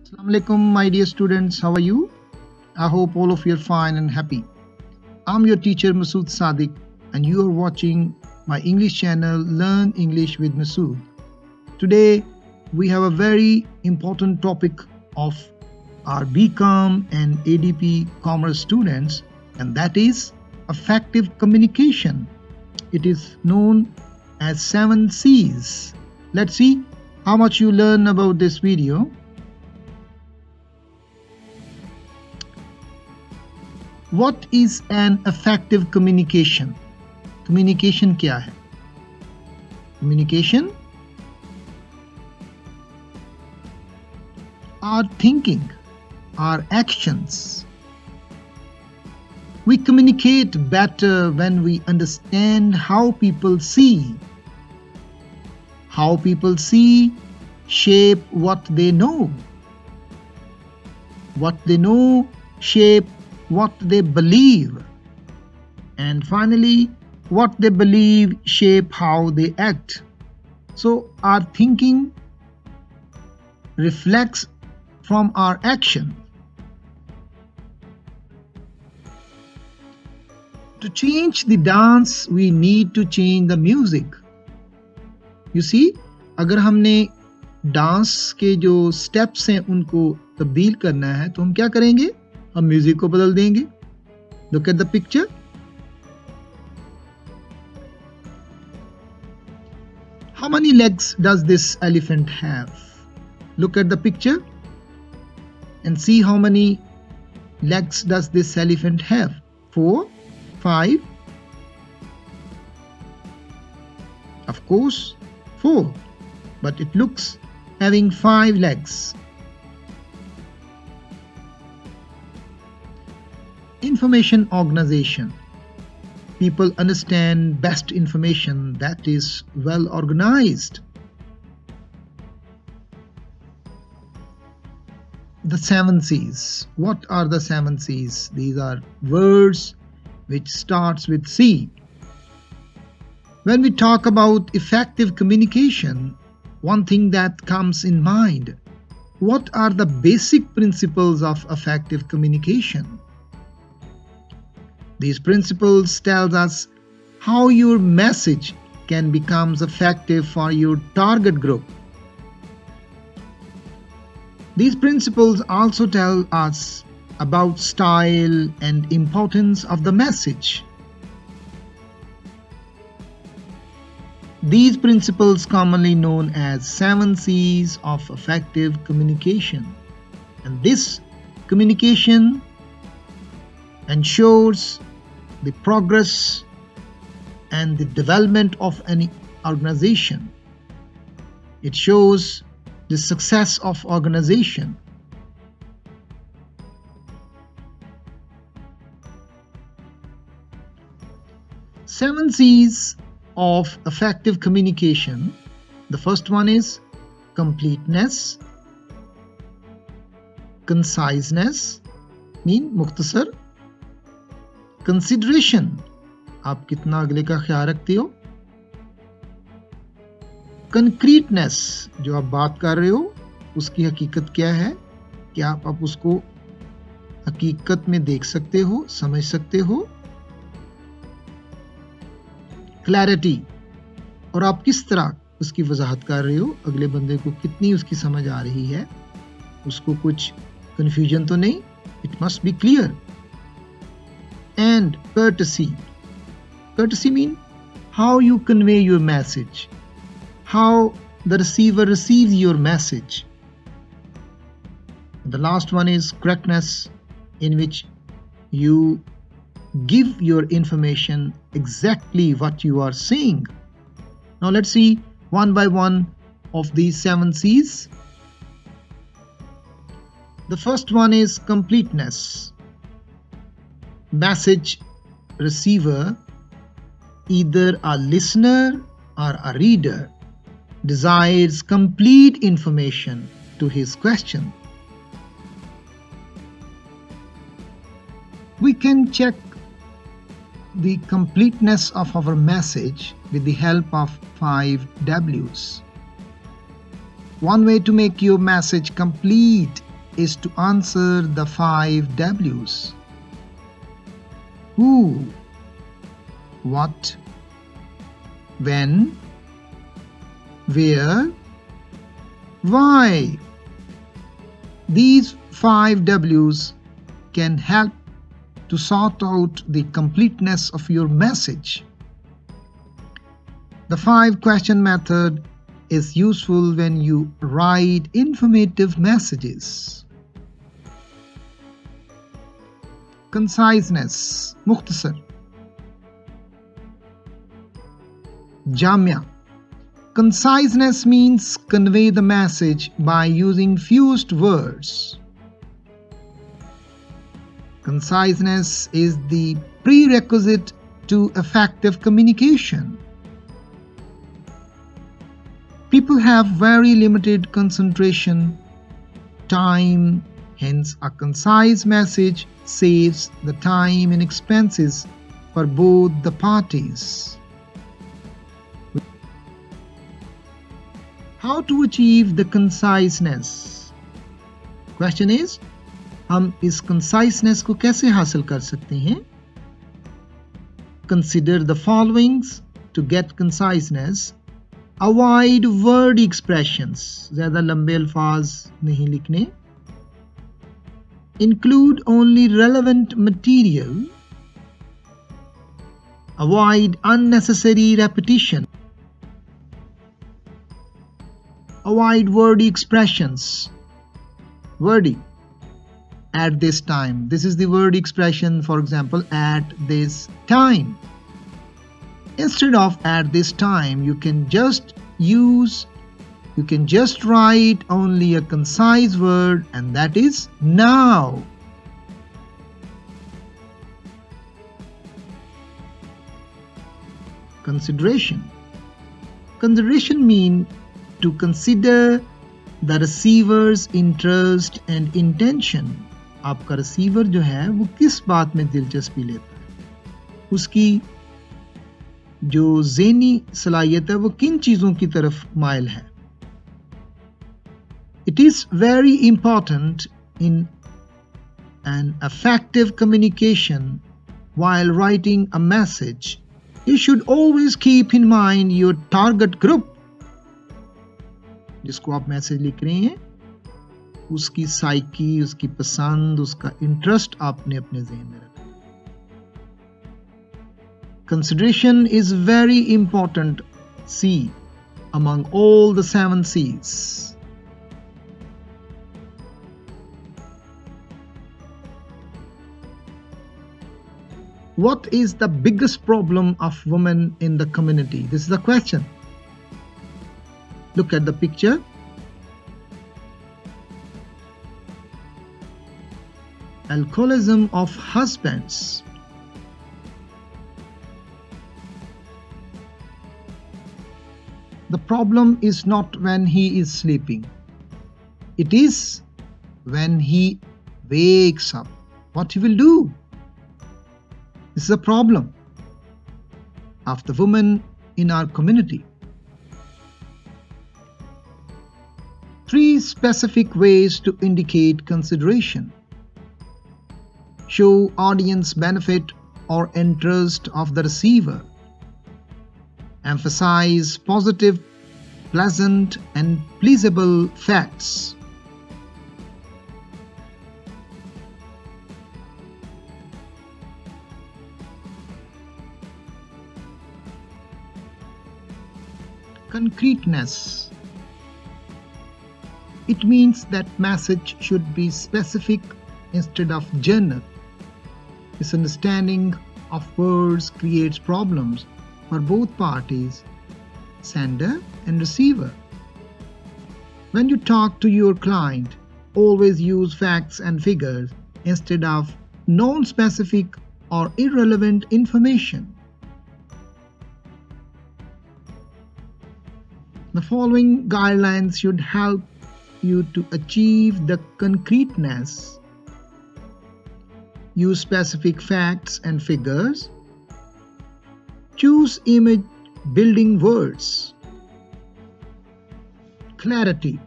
Assalamu alaikum, my dear students. How are you? I hope all of you are fine and happy. I'm your teacher Masood Sadiq, and you are watching my English channel Learn English with Masood. Today, we have a very important topic of our BCom and ADP commerce students, and that is effective communication. It is known as 7 C's. Let's see how much you learn about this video. What is an effective communication? Communication क्या है? Communication our thinking, our actions. We communicate better when we understand how people see. How people see shape what they know. What they know shape what they believe. And finally, what they believe shape how they act. So our thinking reflects from our action. To change the dance, we need to change the music. You see, अगर हमने dance के जो steps हैं उनको तब्दील करना है तो हम क्या करेंगे? हम म्यूजिक को बदल देंगे. Look at the picture. How many legs does this elephant have? Look at the picture and see how many legs does this elephant have. 4, 5. Of course, 4. But it looks having 5 legs. Information organization. People understand best information that is well organized. The 7 C's. What are the 7 C's? These are words which starts with C. When we talk about effective communication, one thing that comes in mind, what are the basic principles of effective communication? These principles tell us how your message can become effective for your target group. These principles also tell us about style and importance of the message. These principles commonly known as 7 C's of effective communication. And this communication ensures the progress and the development of any organization. It shows the success of organization. Seven C's of effective communication. The first one is completeness, conciseness, mean मुख्तसर, consideration, आप कितना अगले का ख्याल रखते हो, concreteness, जो आप बात कर रहे हो उसकी हकीकत क्या है, क्या आप उसको हकीकत में देख सकते हो, समझ सकते हो, clarity, और आप किस तरह उसकी वजाहत कर रहे हो, अगले बंदे को कितनी उसकी समझ आ रही है, उसको कुछ confusion तो नहीं, it must be clear. And courtesy. Courtesy means how you convey your message, how the receiver receives your message. The last one is correctness, in which you give your information exactly what you are saying. Now let's see one by one of these 7 C's. The first one is completeness. Message receiver, either a listener or a reader, desires complete information to his question. We can check the completeness of our message with the help of 5 W's. One way to make your message complete is to answer the 5 W's. Who, what, when, where, why. These 5 W's can help to sort out the completeness of your message. The 5 question method is useful when you write informative messages. Conciseness, mukhtasar. Jamya. Conciseness means convey the message by using fewest words. Conciseness is the prerequisite to effective communication. People have very limited concentration time, hence a concise message saves the time and expenses for both the parties. How to achieve the conciseness? Question is, हम इस conciseness को कैसे हासिल कर सकते हैं? Consider the followings to get conciseness. Avoid wordy expressions. ज़्यादा लंबे अल्फाज नहीं लिखने. Include only relevant material. Avoid unnecessary repetition. Avoid wordy expressions. Wordy. At this time. This is the word expression, for example, at this time. Instead of at this time, you can just write only a concise word, and that is now. Consideration. Consideration means to consider the receiver's interest and intention. आपका receiver जो है वो किस बात में दिलचस्पी लेता है, उसकी जो ज़हनी सलाहियत है वो किन चीज़ों की तरफ माइल है. It is very important in an effective communication while writing a message. You should always keep in mind your target group. जिसको आप मैसेज लिख रहे हैं उसकी साइकी, उसकी पसंद, उसका इंटरेस्ट आपने अपने ज़हन में रखना. Consideration is very important C among all the 7 C's. What is the biggest problem of women in the community? This is the question. Look at the picture. Alcoholism of husbands. The problem is not when he is sleeping. It is when he wakes up. What he will do? This is a problem of the women in our community. 3 specific ways to indicate consideration. Show audience benefit or interest of the receiver. Emphasize positive, pleasant, and pleasurable facts. Concreteness. It means that message should be specific instead of general. Misunderstanding of words creates problems for both parties, sender and receiver. When you talk to your client, always use facts and figures instead of non-specific or irrelevant information. The following guidelines should help you to achieve the concreteness. Use specific facts and figures. Choose image building words. Clarity.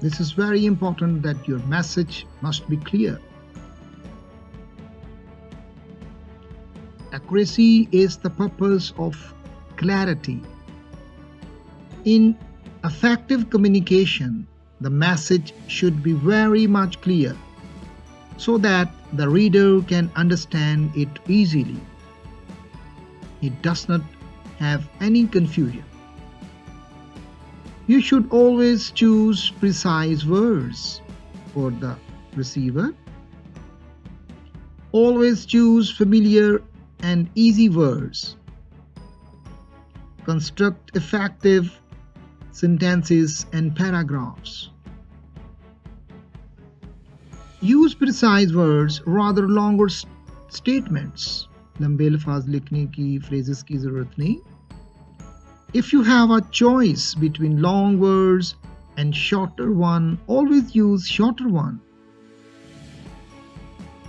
This is very important that your message must be clear. Accuracy is the purpose of clarity. In effective communication, the message should be very much clear so that the reader can understand it easily. It does not have any confusion. You should always choose precise words for the receiver. Always choose familiar and easy words. Construct effective sentences and paragraphs. Use precise words rather longer statements. लंबे अल्फाज लिखने की phrases की ज़रूरत नहीं. If you have a choice between long words and shorter one, always use shorter one.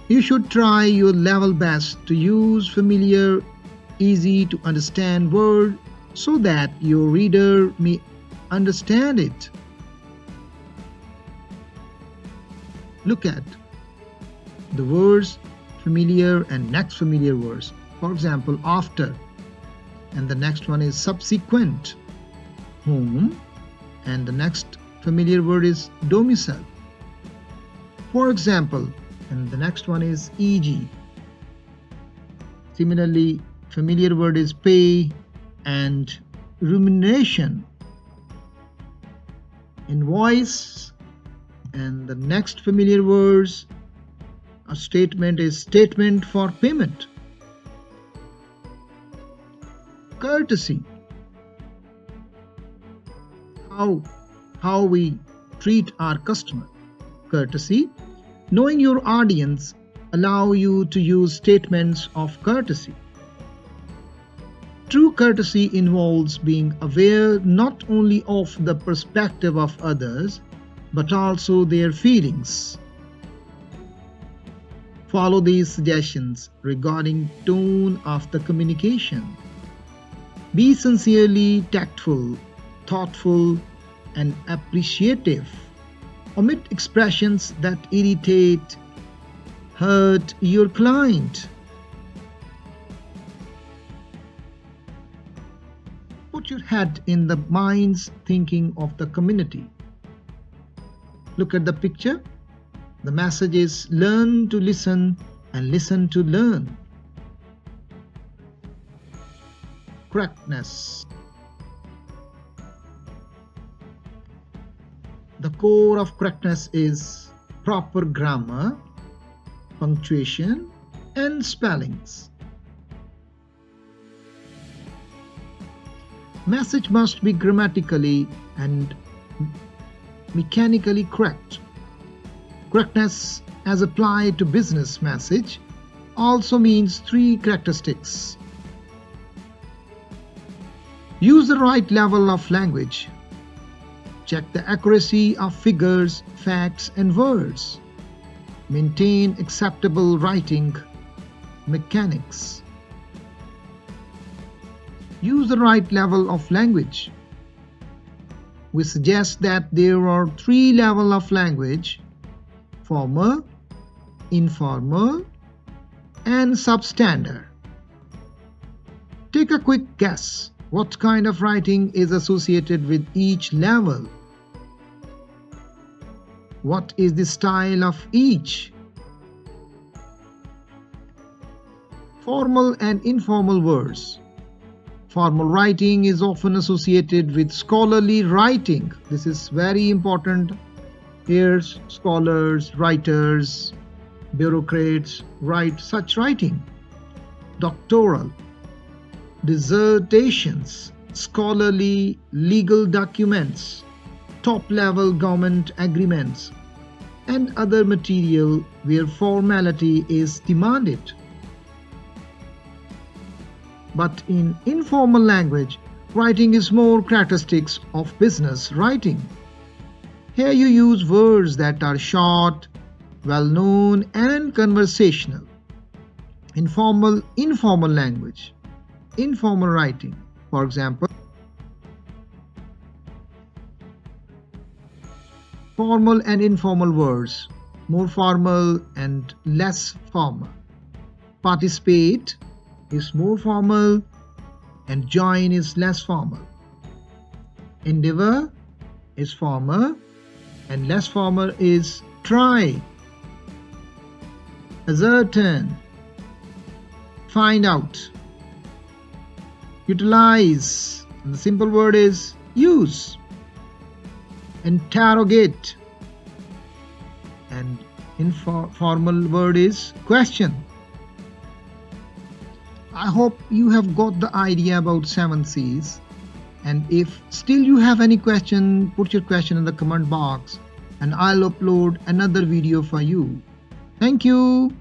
You should try your level best to use familiar, easy to understand words so that your reader may understand it. Look at the words familiar and next familiar words. For example, after, and the next one is subsequent. Home, and the next familiar word is domicile. For example, and the next one is e.g. Similarly, familiar word is pay and remuneration. Invoice, and the next familiar words, a statement is statement for payment. Courtesy, how we treat our customer. Courtesy, knowing your audience allow you to use statements of courtesy. True courtesy involves being aware not only of the perspective of others, but also their feelings. Follow these suggestions regarding tone of the communication. Be sincerely tactful, thoughtful, and appreciative. Omit expressions that irritate, hurt your client. Put your head in the mind's thinking of the community. Look at the picture. The message is learn to listen and listen to learn. Correctness. The core of correctness is proper grammar, punctuation, and spellings. Message must be grammatically and mechanically correct. Correctness as applied to business message also means three characteristics. Use the right level of language. Check the accuracy of figures, facts, and words. Maintain acceptable writing mechanics. Use the right level of language. We suggest that there are three levels of language: formal, informal, and substandard. Take a quick guess. What kind of writing is associated with each level? What is the style of each? Formal and informal words. Formal writing is often associated with scholarly writing. This is very important. Here, scholars, writers, bureaucrats write such writing. Doctoral, dissertations, scholarly legal documents, top-level government agreements, and other material where formality is demanded. But in informal language, writing is more characteristics of business writing. Here you use words that are short, well-known, and conversational. Informal language, informal writing. For example, Formal and informal words, more formal and less formal. Participate is more formal and join is less formal. Endeavor is formal and less formal is try. Ascertain, find out. Utilize, and the simple word is use. Interrogate, and informal word is question. I hope you have got the idea about 7 C's, and if still you have any question, put your question in the comment box and I'll upload another video for you. Thank you.